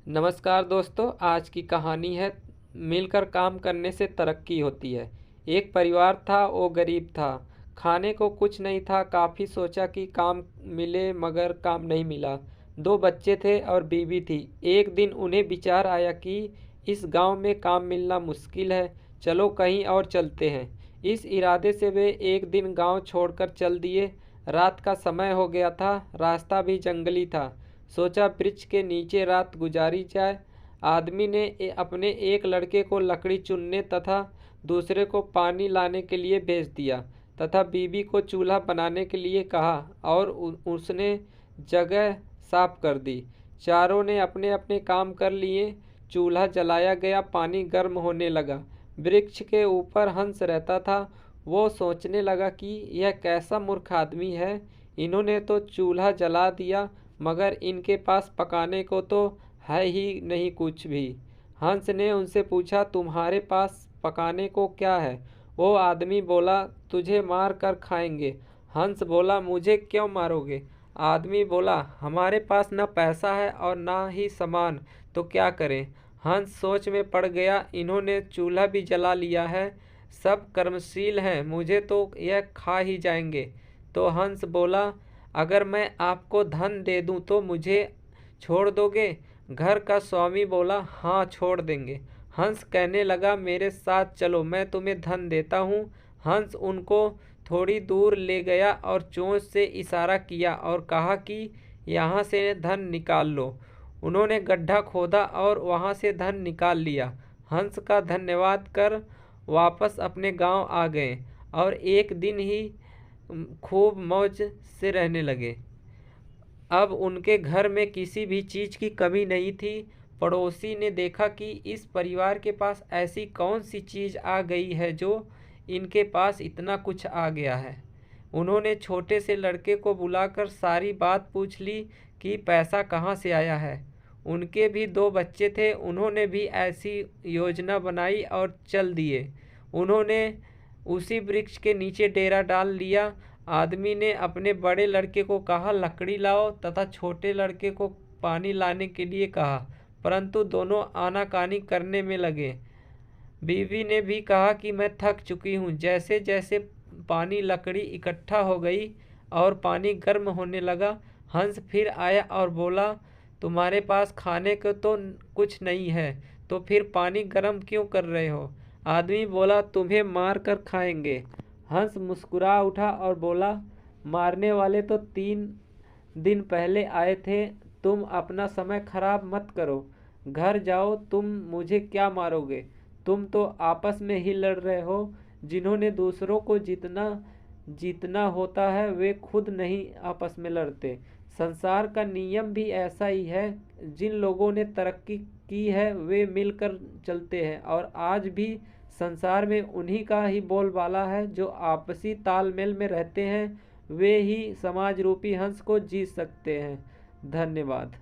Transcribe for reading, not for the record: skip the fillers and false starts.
नमस्कार दोस्तों, आज की कहानी है मिलकर काम करने से तरक्की होती है। एक परिवार था, वो गरीब था। खाने को कुछ नहीं था। काफ़ी सोचा कि काम मिले मगर काम नहीं मिला। दो बच्चे थे और बीवी थी। एक दिन उन्हें विचार आया कि इस गांव में काम मिलना मुश्किल है, चलो कहीं और चलते हैं। इस इरादे से वे एक दिन गांव छोड़कर चल दिए। रात का समय हो गया था, रास्ता भी जंगली था। सोचा वृक्ष के नीचे रात गुजारी जाए। आदमी ने अपने एक लड़के को लकड़ी चुनने तथा दूसरे को पानी लाने के लिए भेज दिया तथा बीवी को चूल्हा बनाने के लिए कहा और उसने जगह साफ कर दी। चारों ने अपने अपने काम कर लिए। चूल्हा जलाया गया, पानी गर्म होने लगा। वृक्ष के ऊपर हंस रहता था। वो सोचने लगा कि यह कैसा मूर्ख आदमी है, इन्होंने तो चूल्हा जला दिया मगर इनके पास पकाने को तो है ही नहीं कुछ भी। हंस ने उनसे पूछा, तुम्हारे पास पकाने को क्या है? वो आदमी बोला, तुझे मार कर खाएंगे। हंस बोला, मुझे क्यों मारोगे? आदमी बोला, हमारे पास न पैसा है और ना ही सामान, तो क्या करें? हंस सोच में पड़ गया, इन्होंने चूल्हा भी जला लिया है, सब कर्मशील हैं, मुझे तो यह खा ही जाएंगे। तो हंस बोला, अगर मैं आपको धन दे दूं तो मुझे छोड़ दोगे? घर का स्वामी बोला, हाँ छोड़ देंगे। हंस कहने लगा, मेरे साथ चलो, मैं तुम्हें धन देता हूँ। हंस उनको थोड़ी दूर ले गया और चोंच से इशारा किया और कहा कि यहाँ से धन निकाल लो। उन्होंने गड्ढा खोदा और वहाँ से धन निकाल लिया। हंस का धन्यवाद कर वापस अपने गांव आ गए और एक दिन ही खूब मौज से रहने लगे। अब उनके घर में किसी भी चीज़ की कमी नहीं थी। पड़ोसी ने देखा कि इस परिवार के पास ऐसी कौन सी चीज़ आ गई है जो इनके पास इतना कुछ आ गया है। उन्होंने छोटे से लड़के को बुलाकर सारी बात पूछ ली कि पैसा कहाँ से आया है। उनके भी दो बच्चे थे, उन्होंने भी ऐसी योजना बनाई और चल दिए। उन्होंने उसी वृक्ष के नीचे डेरा डाल लिया। आदमी ने अपने बड़े लड़के को कहा, लकड़ी लाओ, तथा छोटे लड़के को पानी लाने के लिए कहा, परंतु दोनों आनाकानी करने में लगे। बीवी ने भी कहा कि मैं थक चुकी हूँ। जैसे जैसे पानी लकड़ी इकट्ठा हो गई और पानी गर्म होने लगा, हंस फिर आया और बोला, तुम्हारे पास खाने को तो कुछ नहीं है, तो फिर पानी गर्म क्यों कर रहे हो? आदमी बोला, तुम्हें मार कर खाएंगे। हंस मुस्कुरा उठा और बोला, मारने वाले तो 3 दिन पहले आए थे, तुम अपना समय खराब मत करो। घर जाओ, तुम मुझे क्या मारोगे? तुम तो आपस में ही लड़ रहे हो। जिन्होंने दूसरों को जितना जीतना होता है वे खुद नहीं आपस में लड़ते। संसार का नियम भी ऐसा ही है। जिन लोगों ने तरक्की की है वे मिलकर चलते हैं और आज भी संसार में उन्हीं का ही बोलबाला है। जो आपसी तालमेल में रहते हैं वे ही समाज रूपी हंस को जीत सकते हैं। धन्यवाद।